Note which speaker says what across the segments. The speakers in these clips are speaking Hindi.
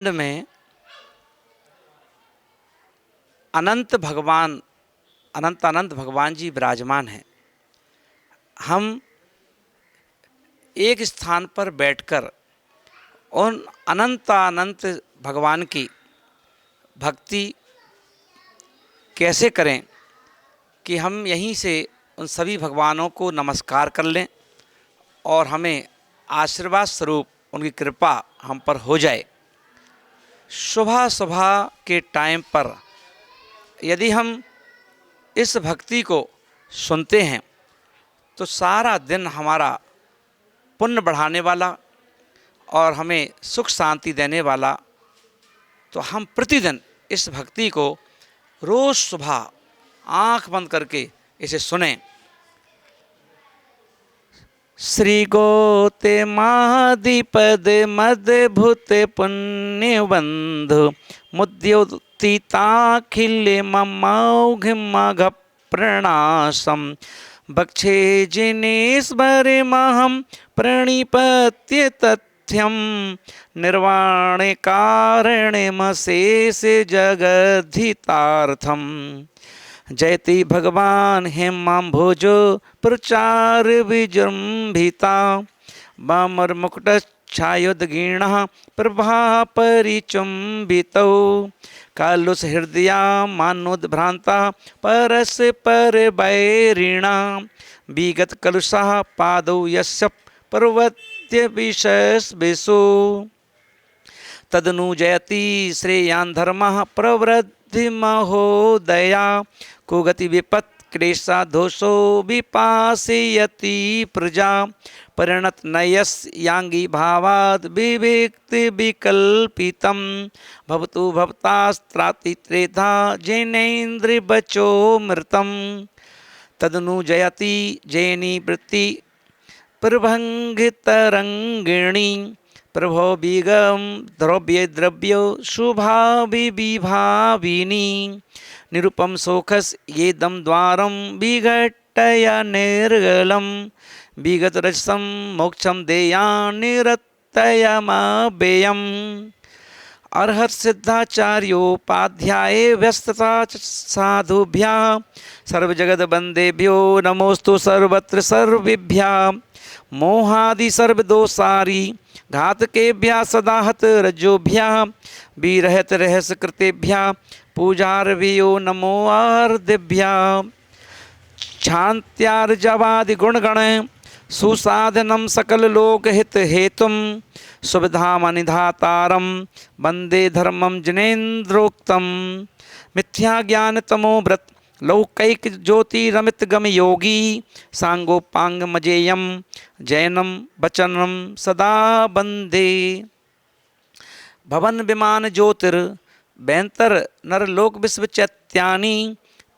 Speaker 1: में अनंत भगवान अनंत अनंत भगवान जी विराजमान हैं। हम एक स्थान पर बैठकर उन अनंत अनंत भगवान की भक्ति कैसे करें कि हम यहीं से उन सभी भगवानों को नमस्कार कर लें और हमें आशीर्वाद स्वरूप उनकी कृपा हम पर हो जाए। सुबह सुबह के टाइम पर यदि हम इस भक्ति को सुनते हैं तो सारा दिन हमारा पुण्य बढ़ाने वाला और हमें सुख शांति देने वाला, तो हम प्रतिदिन इस भक्ति को रोज़ सुबह आँख बंद करके इसे सुनें। श्री गोते महादिपद मदभुत पुण्य बंधु मुद्योतिताखिल ममौघ प्रणासम बक्षे जिनेश्वर महम प्रणिपत्य तथ्यम निर्वाणे कारणमशेष जगद्धितार्थम। जयति भगवान हेमाम्भोजो प्रचार विजृंभिता वामरमुकुटच्छायोदगीर्णः प्रभा परिचुंबितौ कालुष हृदया मानोद्भ्रांता परस्पर वैरिणा विगत कलुषः पादौ यस्य पर्वत्य विशेषु तदनु जयति श्रेयान् धर्मः प्रवृद्धि महोदया कुगति विपत् क्लेशा दोषो विपाशयति प्रजा परिणत नयस यांगी भावाद विवेक्ति विकल्पितम भवतु भवतास्त्राति त्रेधा जैनेन्द्र बचो मृतम तदनु जयति जैनी वृत्ति प्रभंगितरंगिणी प्रभो बीगम द्रव्य द्रव्यो शुभाविभाविनी निरुपम सोखस ये दम द्वारम विघटया निर्गलम विगत रजसम मोक्षम देया निरतयमाव्ययम्। अर्हत सिद्धाचार्योपाध्याय व्यस्तता साधुभ्या सर्वजगत वंदेभ्यो नमोस्तु सर्वत्र सर्वेभ्या मोहादि सर्वदोषारी घातकेभ्या सदाहत रजोभ्या विरहत रहस्य कृतेभ्या पूजार्भ्यो नमो आर्देभ्या शांत्यार्जवादि गुणगण सुसाधनम सकल लोकहित हेतुम सुविधामनिधातारम वंदे धर्मम जिनेन्द्रोक्तम मिथ्या ज्ञान तमो व्रत लौकैक ज्योति रमित गम योगी सांगोपांग मजेयम जैनम वचनम सदा वंदे। भवन विमान ज्योतिर बैंतर नरलोक विश्व चैत्यानि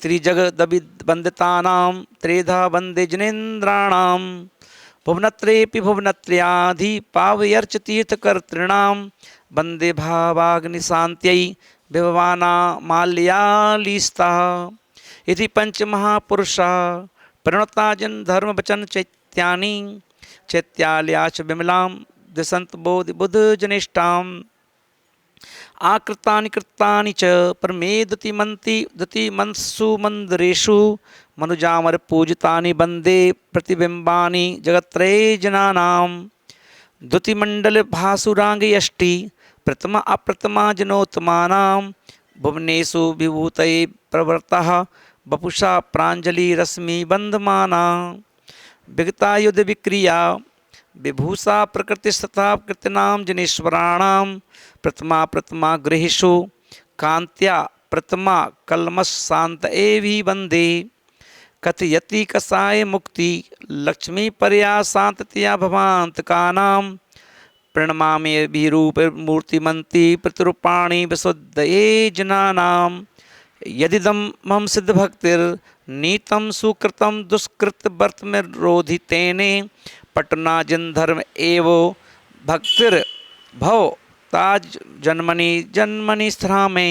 Speaker 1: त्रिजगदभि वंदितानां त्रेधा वंदे जिनेन्द्राणां भुवनत्रेऽपि भुवनत्रयाधि पावयर्च तीर्थकर्तॄणां वंदे भावाग्निशान्त्यै विभवाना माल्यालीस्ता इति पंचमहापुरुषा प्रणता जन धर्म वचन चैत्यानि चैत्यालयाच विमलां दिशन्त बोधि बुध जनिष्ठां आकृतानि कृतानि च दुतिमंसु मंदिरेषु मनुजामर पूजितानि वंदे प्रतिबिंबानि जगत्त्रये जनानां द्युतिमंडल भासुरांगयष्टि प्रथमा अप्रथमा जनोत्तमानां भुवनेषु विभूतये प्रवृत्तः वपुषा प्रांजलि रश्मि बंधमाना विगता युद्ध विक्रिया विभूषा प्रकृतिस्तथा कृतनां जनेश्वराणां प्रथमा प्रथमा गृहेषु कांत्या प्रथमा कलमशांत एवि वंदे कथयति कसाय मुक्ति लक्ष्मी पर्या शांततया भवान्तकानां प्रणमामि विरूप मूर्तिमन्ति प्रतिरूपाणि विशुद्धये जनानां यदिदं मम सिद्ध भक्तिर्नीतं सुकृतं दुष्कृत वर्तमिरोधितेने पटना जन धर्म एवो भक्तिर भव ताज जन्मनि जन्मनि स्थामे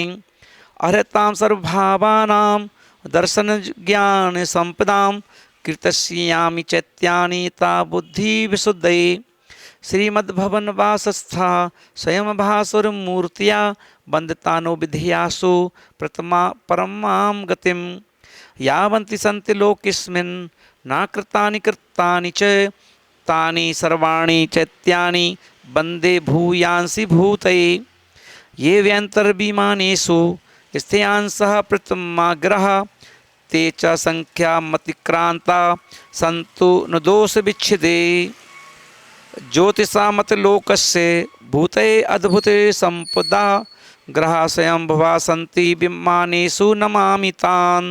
Speaker 1: अर्हतां सर्वभावानां दर्शन ज्ञान संपदां कृतस्यामि चैत्यानि ता बुद्धि विशुद्धये श्रीमद्भवनवासस्था स्वयं भासुरमूर्त्या वन्दतानो विधियासु प्रथमा परमां गतिं यावन्ति सन्ति लोकेऽस्मिन् नाकृतानि कृतानि च तानि सर्वाणि चैत्यानि वन्दे भूयांसि भूतये ये व्यन्तर्विमानेषु स्थियांसः प्रथमाग्रह ते च संख्यामतिक्रांता सन्तु न दोषविच्छिदे ज्योतिषामतलोकस्य भूतये अद्भुते सम्पदा ग्रहा स्वयंभुवा सन्ति विमानेषु नमामि तान्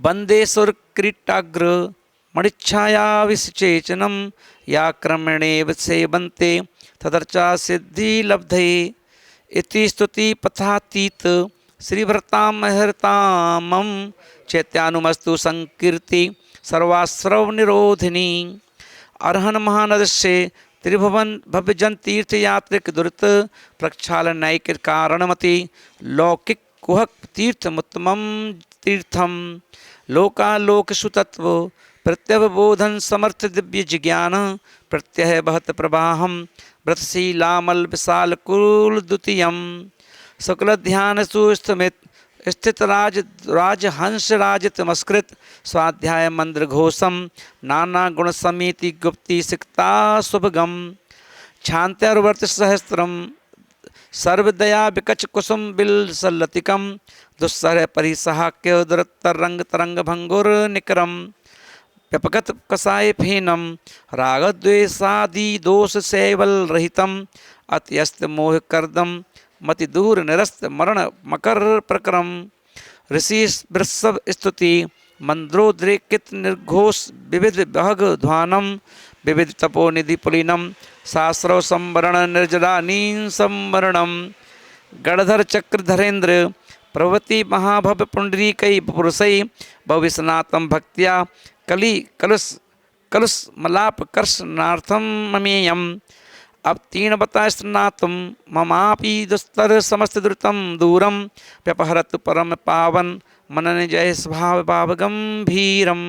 Speaker 1: वन्दे सुरकिरीटाग्र मणिच्छाया विषचेचनं या क्रमणेव सेवन्ते तदर्चा सिद्धिलब्धये इति स्तुतिपथातीत श्रीभरतामहर्तामं चैत्यानुमस्तु संकीर्ति सर्वाश्रवनिरोधिनी अर्हन महानदस्य त्रिभुवन भव्यजन तीर्थ यात्रिक दुरित प्रक्षालन नैक कारणमति लौकिक कुहक तीर्थमुत्तमं तीर्थम लोकालोकसुतत्व प्रत्यवबोधन समर्थ दिव्य जिज्ञान प्रत्यय बहत प्रवाहम व्रतशीलामल विशाल कुल द्वितीयम सकल ध्यान सुस्थित स्थित राजहंस राजतमस्कृत स्वाध्याय मंत्र घोषम नाना गुण समिति गुप्ति सिक्ता शुभगम छांत्यावर्त सहस्त्रम सर्वदया विकच कुसुम बिल सल्लतिकम दुस्सह परिसहाक्य दुरत्तर रंग तरंग भंगुर निकरम व्यपगत कसाय फेनम रागद्वेषादि दोष सेवल रहितम अत्यस्त मोह करदम मति दूर निरस्त मरण मकर प्रक्रम ऋषि वृषभ स्तुति मंद्रोद्रेकित निर्घोष विविध बहग ध्वानम विविध तपोनिधि पुलिनम शास्त्रव संवरण निर्जरानीन संवरणम गणधर चक्रधरेन्द्र प्रवृत्ति महाभव पुंडरीकई पुरुषै भविष्यनाथम भक्त्या कली कलुष कलुष मलाप कर्षनार्थम ममेयम अब तीन बतास्नातुम ममापि दुस्तर समस्त द्रुतम दूरम व्यपहरत परम पावन मनन जय स्वभाव भाव गंभीरम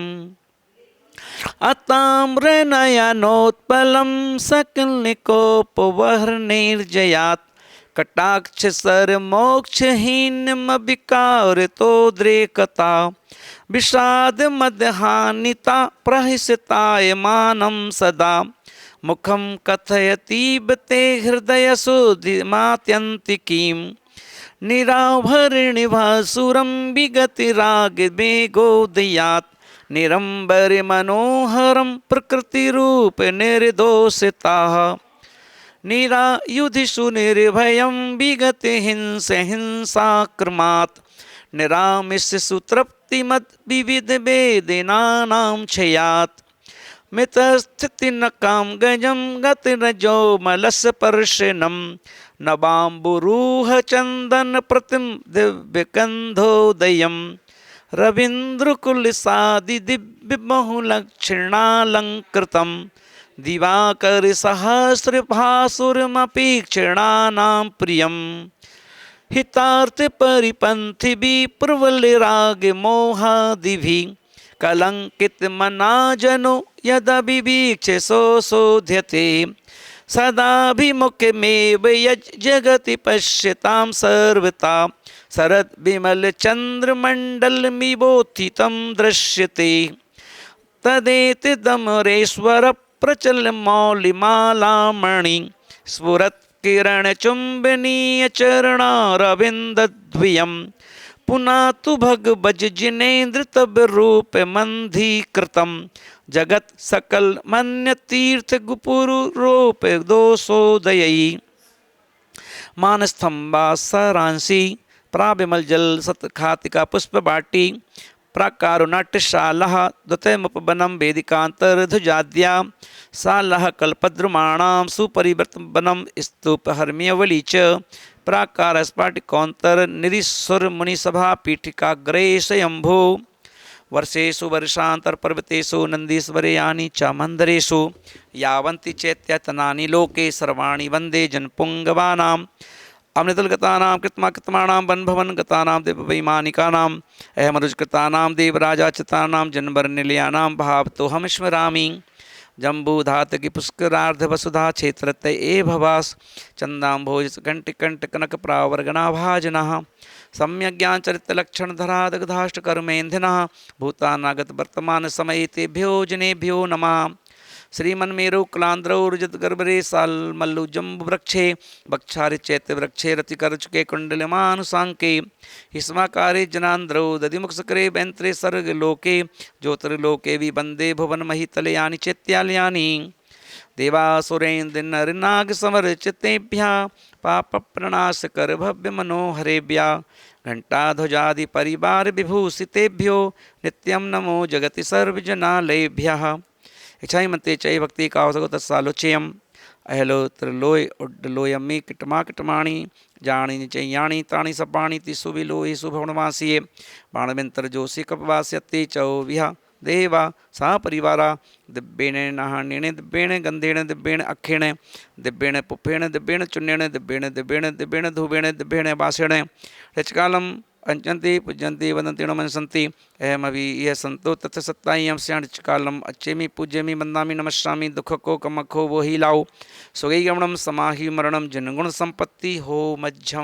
Speaker 1: अताम्रनयनोत्पलं सकलनिकोपवर्णैर्जयात् कटाक्ष सर मोक्षहीनमविकारितोद्रेकता विषाद मदहानिता प्रहिषतायमानं सदा मुखं कथयतीबते हृदयसुधिमात्यन्तिकीं निराभरणिभासुरं विगतिरागवेगोदयात् निरंबर मनोहरं प्रकृतिरूप निर्दोषिताः निरायुधिषु निर्भयं विगत हिंसाक्रमात् निरामिषु तृप्तिमद् विविध वेदनानां क्षयात् मितस्थितिनकां गजं गतिरजो मलस्पर्शनं नवाम्बुरूह चंदन प्रतिम दिव्यकंधोदयम् रवीन्द्रकुलसादि दिव्य बहुलक्षणालंकृतं दिवाकर सहस्रभासुरमपीक्षणानां प्रियं हितार्थ परिपंथि विप्रवलराग मोहादिभिः कलंकित मनाजनो यदभिवीक्ष्य सोऽशोध्यते सदाभिमुखमेव यज्जगति पश्यतां सर्वथा शरद विमल चंद्रमंडलमिवोत्थितं दृश्यते तदेतदमरेश्वर प्रचल मौलिमालामणि स्फुरत् किरण चुंबनीय चरणारविंदद्वयम् पुनातु भगवज जिनेन्द्र तब रूप मंधीकृतम् जगत सकल मन्य तीर्थ गुपुरु रूप दोषोदयी मानस्तंभा सरांसी प्राविमल जल सतखातिका पुष्प बाटी प्राकारुनाट्यशाला द्वतमुपवनम वेदिकांतर्धुजाद्या शाला कल्पद्रुमाणां सुपरिवर्तनम स्तूपहर्म्यवली च प्राकार स्फाटिकोत्तर निरीश्वर मुनिसभा पीठिकाग्रे स्वयंभू वर्षेषु वर्षांतर पर्वतेषु नंदीश्वरयानि च मंदरेषु यावन्ति चैत्यतनानि लोके सर्वाणि वन्दे जनपुंगवानाम् अमृतलगतानां कृत्माकृतमाणां वनभवनगतानां देववैमानिकानाम् अहमरुजकृतानां देवराजाच्युतानां जनवर्निलयानां भावतोऽहं स्मरामि जम्बूधातकी पुष्करार्ध वसुधा क्षेत्रत ए भवास चंदाम्भोज कंटि कंट कनक प्रावर्गनाभाजनः सम्यक ज्ञान चरित्र लक्षण धरा दग्धाष्ट कर्मेन्धिनः भूतानागत वर्तमान समय तेभ्यो जनेभ्यो नमः श्रीमन्मेरु कुलांद्रौ रुजत गर्भरे साल मल्लु जम्बु वृक्षे बक्षारि चैत्य वृक्षे रतिकर्चुके कुंडलमानुसांके हिस्माकारे जनांद्रौ दधिमुखसकरे बैंत्रे सर्गलोके ज्योतिर्लोके विवंदे भुवन महितले यानि चैत्यालयानि देवासुरेन्द्र नरनाग समर चित्तेभ्यः पाप प्रणाश कर भव्य मनोहरेभ्यः घंटाध्वजादि परिवार विभूषितेभ्यो नित्यं नमो जगति सर्वजनालयेभ्यः इच्छाई मते चय भक्ति कावसगो तत्सालोचयम अहलो त्रिलोय उड्डलोयमी किटमा किटमाणी जानी चयाणी ताणी सपाणी तिसु विलोहि सुभवनवासिये बाणविंतर जोशी कपवास्यति चौविहा देवा सा परिवारा दिव्येण नाहण्येण दिव्येण गंधेण दिव्येण अक्षेण दिव्येण पुप्पेण दिव्येण चुन्नेण दिव्येण दिव्येण दिव्येण धूपेण दिव्येण बासेण ऋचकालम अंचन्ति पूज्यन्ति वदन्ति नमस्सन्ति अहमभि यह संतो तथ सत्तायं स्याणकालम अच्छेमि पूज्यमि वन्दामि नमस्यामि दुख को कमखो वो ही लाओ सुगई गमनम समाहि मरणम जनगुण संपत्ति हो मज्जम।